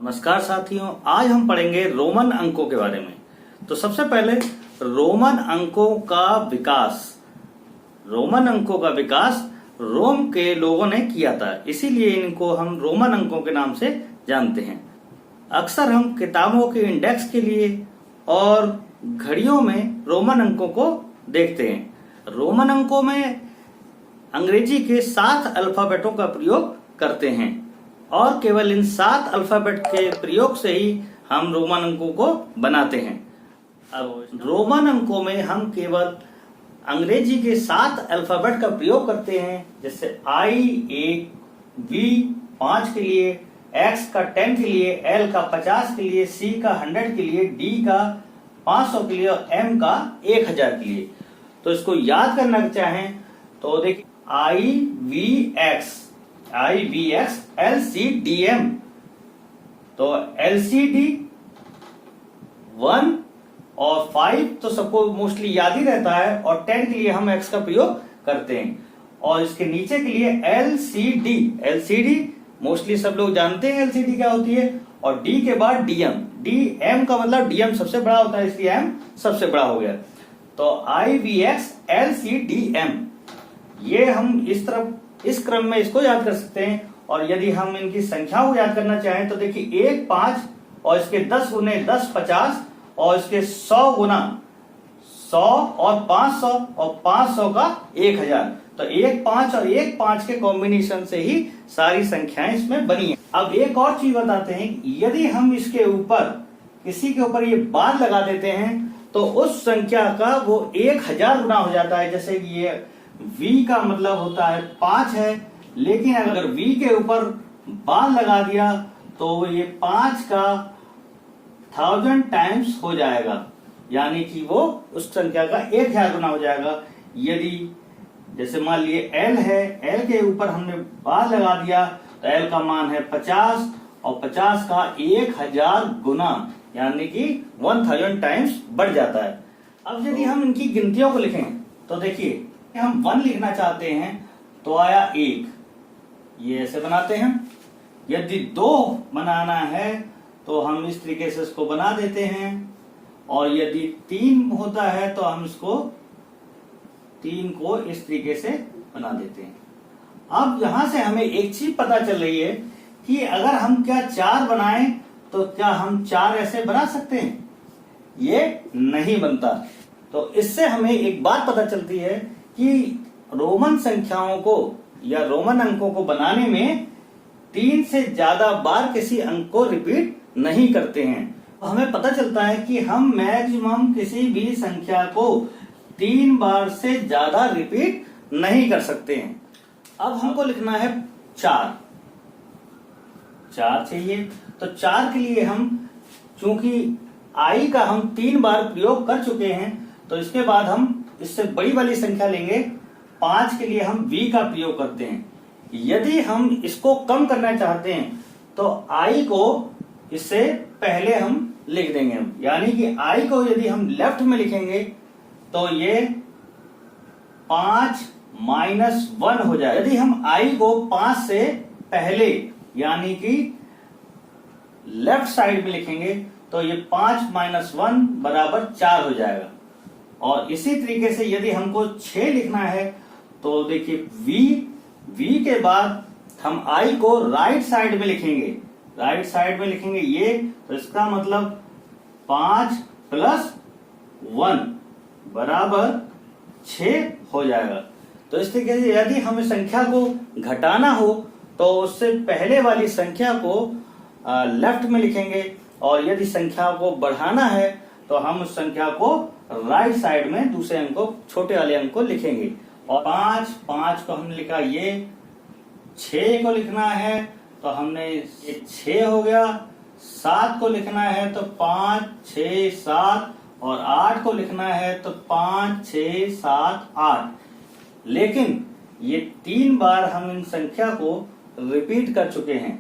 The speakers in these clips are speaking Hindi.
नमस्कार साथियों, आज हम पढ़ेंगे रोमन अंकों के बारे में। तो सबसे पहले रोमन अंकों का विकास रोम के लोगों ने किया था, इसीलिए इनको हम रोमन अंकों के नाम से जानते हैं। अक्सर हम किताबों के इंडेक्स के लिए और घड़ियों में रोमन अंकों को देखते हैं। रोमन अंकों में अंग्रेजी के 7 अल्फाबेटों का प्रयोग करते हैं और केवल इन 7 अल्फाबेट के प्रयोग से ही हम रोमन अंकों को बनाते हैं। अब रोमन अंकों में हम केवल अंग्रेजी के 7 अल्फाबेट का प्रयोग करते हैं, जैसे I 1, B 5 के लिए, X का 10 के लिए, L का 50 के लिए, C का 100 के लिए, D का 500 के लिए और M का 1000 के लिए। तो इसको याद करना चाहें तो देखिए IVX LCDM। तो LCD 1 और 5 तो सबको मोस्टली याद ही रहता है और 10 के लिए हम X का प्रयोग करते हैं। और इसके नीचे के लिए LCD मोस्टली सब लोग जानते हैं LCD क्या होती है। और D के बाद DM का मतलब DM सबसे बड़ा होता है, इसलिए M सबसे बड़ा हो गया। तो IVX LCDM ये हम इस क्रम में इसको याद कर सकते हैं। और यदि हम इनकी संख्याओं को याद करना चाहें तो देखिए 1 5 और इसके 10 गुने 10 50 और इसके 100 गुना 100 और 500 और 500 का 1000। तो 1 5 और 1 5 के कॉम्बिनेशन से ही सारी संख्याएं इसमें बनी है। अब एक और चीज बताते हैं, यदि हम इसके ऊपर किसी के ऊपर ये बार लगा देते हैं तो उस संख्या का वो 1000 गुना हो जाता है। जैसे कि ये V का मतलब होता है 5 है, लेकिन अगर V के ऊपर बार लगा दिया तो ये 5 का 1000 टाइम्स हो जाएगा, यानी कि वो उस संख्या का 1000 गुना हो जाएगा। यदि जैसे मान लिए L है, L के ऊपर हमने बार लगा दिया तो L का मान है 50 और 50 का 1000 गुना यानी कि 1000 टाइम्स बढ़ जाता है। अब यदि हम इनकी गिनतियों को लिखें तो देखिए हम 1 लिखना चाहते हैं तो आया 1, ये ऐसे बनाते हैं। यदि 2 बनाना है तो हम इस तरीके से इसको बना देते हैं। और यदि 3 होता है तो हम इसको 3 को इस तरीके से बना देते हैं। अब यहां से हमें एक चीज पता चल रही है कि अगर हम क्या 4 बनाएं तो क्या हम 4 ऐसे बना सकते हैं? ये नहीं बनता। तो इससे हमें एक बात पता चलती है कि रोमन संख्याओं को या रोमन अंकों को बनाने में 3 से ज्यादा बार किसी अंक को रिपीट नहीं करते हैं। हमें पता चलता है कि हम मैक्सिमम किसी भी संख्या को 3 बार से ज्यादा रिपीट नहीं कर सकते हैं। अब हमको लिखना है 4 चाहिए। तो 4 के लिए हम चूंकि I का हम 3 बार प्रयोग कर चुके हैं तो इसके बाद हम इससे बड़ी वाली संख्या लेंगे। 5 के लिए हम V का प्रयोग करते हैं। यदि हम इसको कम करना चाहते हैं तो I को इससे पहले हम लिख देंगे, यानी कि I को यदि हम लेफ्ट में लिखेंगे तो ये 5 - 1 हो जाए। यदि हम I को 5 से पहले यानी कि लेफ्ट साइड में लिखेंगे तो ये 5 - 1 बराबर 4 हो जाएगा। और इसी तरीके से यदि हमको 6 लिखना है तो देखिए V के बाद हम I को राइट साइड में लिखेंगे ये, तो इसका मतलब 5 + 1 बराबर 6 हो जाएगा। तो इस तरीके से यदि हमें संख्या को घटाना हो तो उससे पहले वाली संख्या को लेफ्ट में लिखेंगे और यदि संख्या को बढ़ाना है तो हम उस संख्या को राइट साइड में दूसरे अंक को, छोटे वाले अंक को लिखेंगे। और 5 को हमने लिखा, ये 6 को लिखना है तो हमने ये 6 हो गया। 7 को लिखना है तो 5 6 7 और 8 को लिखना है तो 5 6 7 8। लेकिन ये 3 बार हम इन संख्या को रिपीट कर चुके हैं।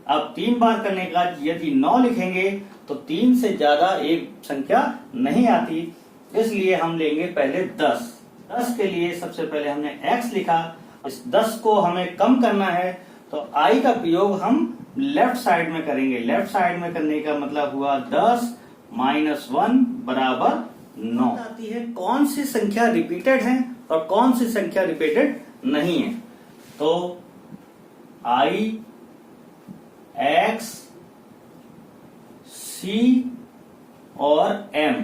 अब 3 बार करने का यदि 9 लिखेंगे तो 3 से ज्यादा एक संख्या नहीं आती, इसलिए हम लेंगे पहले 10 के लिए सबसे पहले हमने X लिखा। इस 10 को हमें कम करना है तो I का प्रयोग हम लेफ्ट साइड में करेंगे। लेफ्ट साइड में करने का मतलब हुआ 10 माइनस 1 बराबर 9। आती है कौन सी संख्या रिपीटेड है और कौन सी संख्या रिपीटेड नहीं है। तो I, X, C और M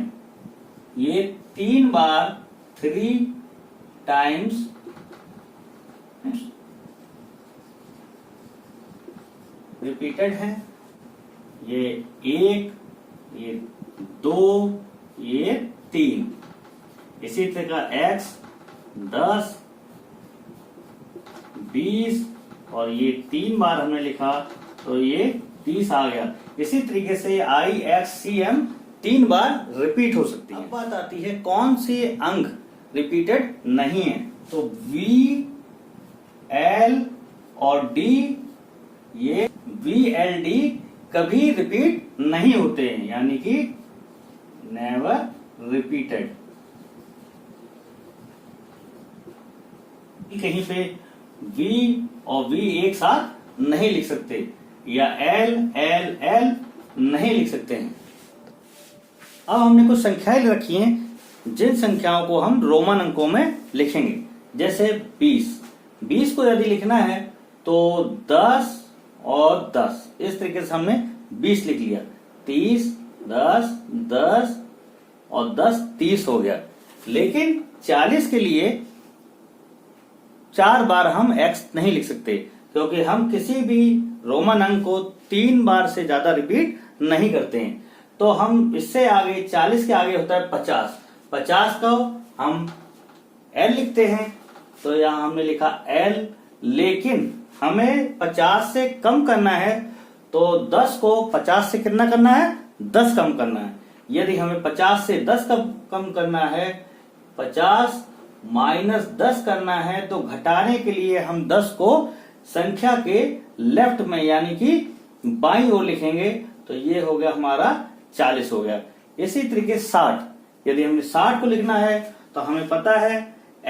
ये 3 बार 3 टाइम्स रिपीटेड है। ये 1, ये 2, ये 3। इसी तरह X 10, 20 और ये 3 बार हमने लिखा तो ये 30 आ गया। इसी तरीके से I, X, C, M 3 bar repeat हो सकती है। अब बात आती है कौन से अंक रिपीटेड नहीं है। तो V, L और D ये VLD कभी रिपीट नहीं होते हैं, यानी कि नेवर रिपीटेड। कहीं पे V और V एक साथ नहीं लिख सकते या L, L, L नहीं लिख सकते हैं। अब हमने कुछ संख्याएं रखी हैं जिन संख्याओं को हम रोमन अंकों में लिखेंगे। जैसे 20 को यदि लिखना है तो 10 और 10 इस तरीके से हमने 20 लिख लिया। 30, 10, 10 और 10 30 हो गया। लेकिन 40 के लिए 4 बार हम x नहीं लिख सकते, क्योंकि हम किसी भी रोमन अंक को 3 बार से ज्यादा रिपीट नहीं करते हैं। तो हम इससे आगे 40 के आगे होता है 50। 50 को हम L लिखते हैं, तो यहां हमने लिखा L। लेकिन हमें 50 से कम करना है तो 10 को 50 से कितना करना है, 10 कम करना है। यदि हमें 50 से 10 कम करना है, 50 माइनस 10 करना है, तो घटाने के लिए हम 10 को संख्या के लेफ्ट में यानी कि बाईं ओर लिखेंगे। तो ये हो गया हमारा 40 हो गया। इसी तरीके 60, यदि हमें 60 को लिखना है तो हमें पता है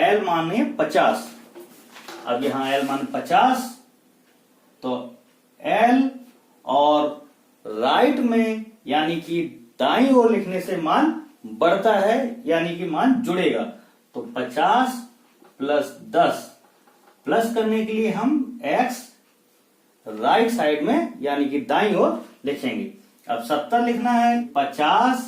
L माने 50। अब यहां L माने 50, तो L और राइट में यानी कि दाईं ओर लिखने से मान बढ़ता है, यानी कि मान जुड़ेगा। तो 50 प्लस 10 प्लस करने के लिए हम X राइट साइड में यानी कि दाईं ओर लिखेंगे। अब 70 लिखना है, 50,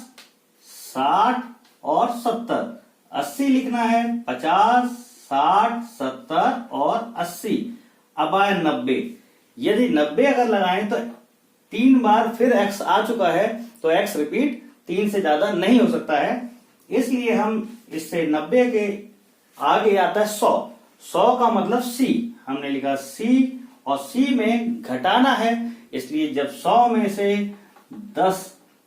60 और 70। 80 लिखना है, 50, 60, 70 और 80। अब आए 90। यदि 90 अगर लगाएं तो 3 बार फिर x आ चुका है, तो x रिपीट 3 से ज्यादा नहीं हो सकता है। इसलिए हम इससे 90 के आगे आता है 100। 100 का मतलब C, हमने लिखा C और C में घटाना है। इसलिए जब 100 में से 10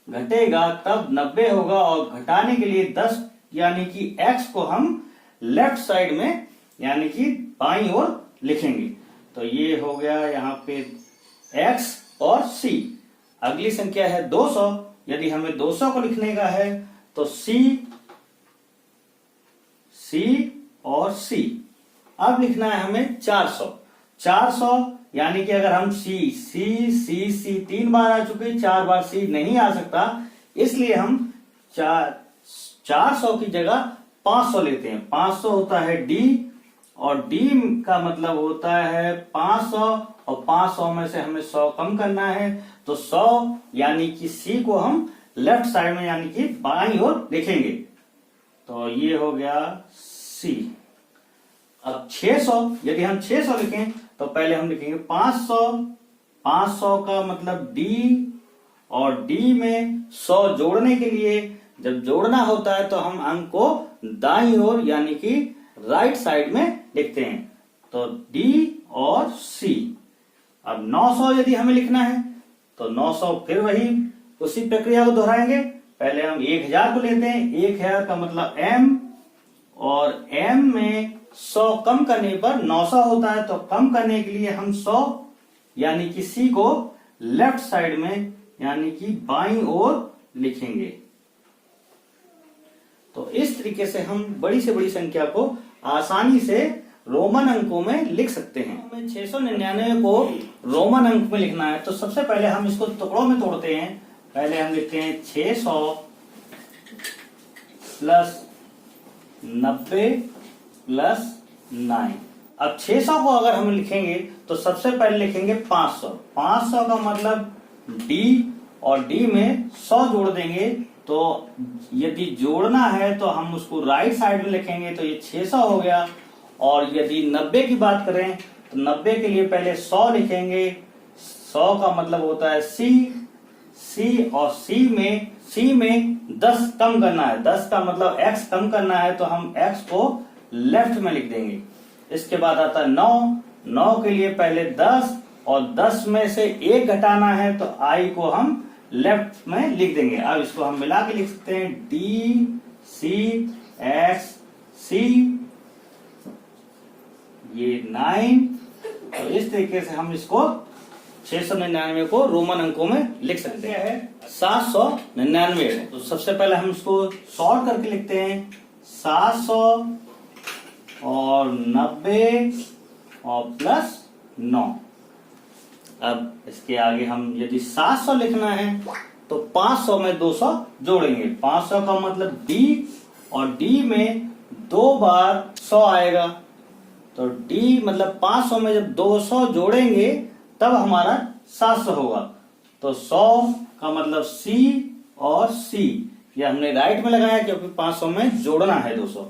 घटेगा तब 90 होगा, और घटाने के लिए 10 यानी कि x को हम लेफ्ट साइड में यानी कि बाईं ओर लिखेंगे। तो ये हो गया यहाँ पे x और C। अगली संख्या है 200। यदि हमें 200 को लिखने का है तो C और C। अब लिखना है हमें 400 यानी कि अगर हम C 3 बार आ चुके, 4 बार C नहीं आ सकता, इसलिए हम 400 की जगह 500 लेते हैं। 500 होता है D, और D का मतलब होता है 500, और 500 में से हमें 100 कम करना है। तो 100 यानी कि C को हम लेफ्ट साइड में यानी कि बाईं ओर लिखेंगे। तो ये हो गया C। अब 600, यदि हम 600 लिखें तो पहले हम लिखेंगे 500। 500 का मतलब D, और D में 100 जोड़ने के लिए जब जोड़ना होता है तो हम अंक को दाईं ओर यानी कि राइट साइड में लिखते हैं। तो D और C। अब 900 यदि हमें लिखना है तो 900 फिर वही उसी प्रक्रिया को दोहराएंगे। पहले हम 1000 को लेते हैं। 1000 का मतलब M, और M में 100 कम करने पर 900 होता है। तो कम करने के लिए हम 100 यानी कि C को लेफ्ट साइड में यानी कि बाईं ओर लिखेंगे। तो इस तरीके से हम बड़ी से बड़ी संख्या को आसानी से रोमन अंकों में लिख सकते हैं। हमें 699 को रोमन अंक में लिखना है तो सबसे पहले हम इसको टुकड़ों में तोड़ते हैं। पहले हम लिखते हैं 600 प्लस 90 प्लस 9। अब 600 को अगर हम लिखेंगे तो सबसे पहले लिखेंगे 500। 500 का मतलब D और D में 100 जोड़ देंगे। तो यदि जोड़ना है तो हम उसको राइट साइड में लिखेंगे तो ये 600 हो गया। और यदि 90 की बात करें तो 90 के लिए पहले 100 लिखेंगे। 100 का मतलब होता है C और C में 10 कम करना है। 10 का मतलब X कम करना है तो हम X को लेफ्ट में लिख देंगे। इसके बाद आता है 9 के लिए पहले 10 और 10 में से 1 घटाना है तो I को हम लेफ्ट में लिख देंगे। अब इसको हम मिला के लिख सकते हैं D C X C, ये 9। तो इस तरीके से हम इसको 699 को रोमन अंकों में लिख सकते हैं। 799 है तो सबसे पहले हम इसको शॉर्ट करके लिखते हैं 700 और 90 और प्लस 9। अब इसके आगे हम यदि 700 लिखना है तो 500 में 200 जोड़ेंगे। 500 का मतलब D और D में 2 बार 100 आएगा। तो D मतलब 500 में जब 200 जोड़ेंगे तब हमारा 700 होगा। तो 100 का मतलब C और C, ये हमने राइट में लगाया क्योंकि 500 में जोड़ना है 200।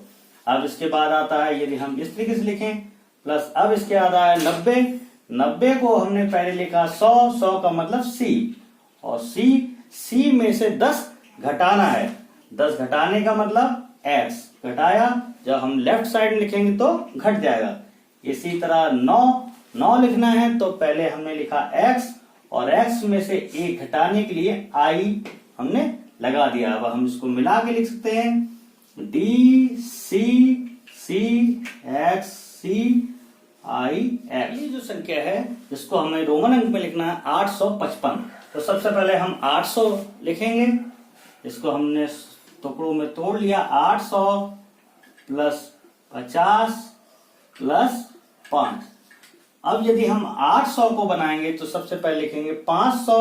अब इसके बाद आता है यदि हम इस तरीके से लिखें प्लस, अब इसके बाद आया 90। 90 को हमने पहले लिखा 100 का मतलब C और C में से 10 घटाना है। 10 घटाने का मतलब X घटाया, जब हम लेफ्ट साइड लिखेंगे तो घट जाएगा। इसी तरह 9 लिखना है तो पहले हमने लिखा X और X में से 1 घटाने के लिए I हमने लगा दिया। अब हम इसको मिला के लिख सकते हैं D C C X C I X। ये जो संख्या है जिसको हमें रोमन अंक में लिखना है 855। तो सबसे पहले हम 800 लिखेंगे। इसको हमने टुकड़ों में तोड़ लिया। 800 प्लस 50 प्लस 5। अब यदि हम 800 को बनाएंगे तो सबसे पहले लिखेंगे 500।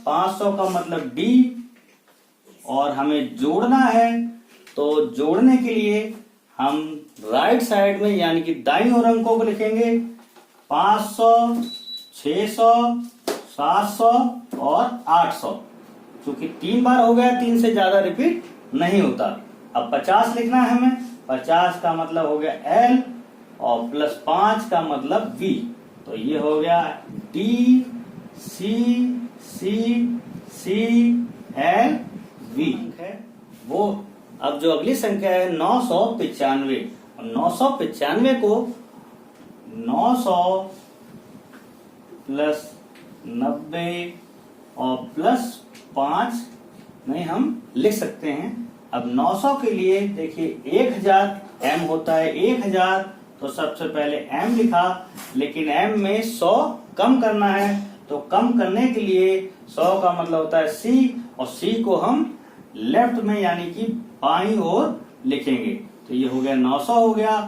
500 का मतलब D और हमें जोड़ना है तो जोड़ने के लिए हम राइट साइड में यानी कि दाईं ओर अंकों को लिखेंगे 500 600 700 और 800। क्योंकि 3 बार हो गया, 3 से ज्यादा रिपीट नहीं होता। अब 50 लिखना है हमें। 50 का मतलब हो गया L और प्लस 5 का मतलब V। तो ये हो गया D C C C L V है वो। अब जो अगली संख्या है 995। 995 को 900 प्लस 90 और प्लस 5 नहीं हम लिख सकते हैं। अब 900 के लिए देखिए 1000 M होता है 1000, तो सबसे पहले M लिखा, लेकिन M में 100 कम करना है तो कम करने के लिए 100 का मतलब होता है C और C को हम लेफ्ट में यानी कि बाईं ओर लिखेंगे। तो ये हो गया 900 हो गया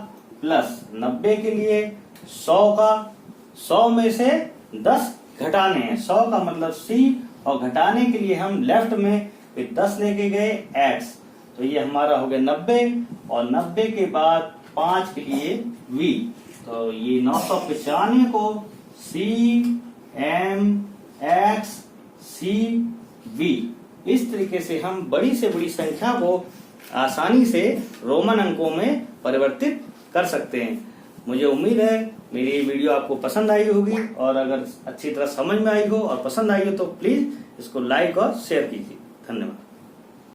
प्लस 90 के लिए 100 में से 10 घटाने हैं। 100 का मतलब C और घटाने के लिए हम लेफ्ट में 10 लेके गए X। तो ये हमारा हो गया 90 और 90 के बाद 5 के लिए V। तो ये 995 को C M X C V, इस तरीके से हम बड़ी से बड़ी संख्या को आसानी से रोमन अंकों में परिवर्तित कर सकते हैं। मुझे उम्मीद है मेरी ये वीडियो आपको पसंद आई होगी, और अगर अच्छी तरह समझ में आई हो और पसंद आई हो तो प्लीज इसको लाइक और शेयर कीजिए। धन्यवाद।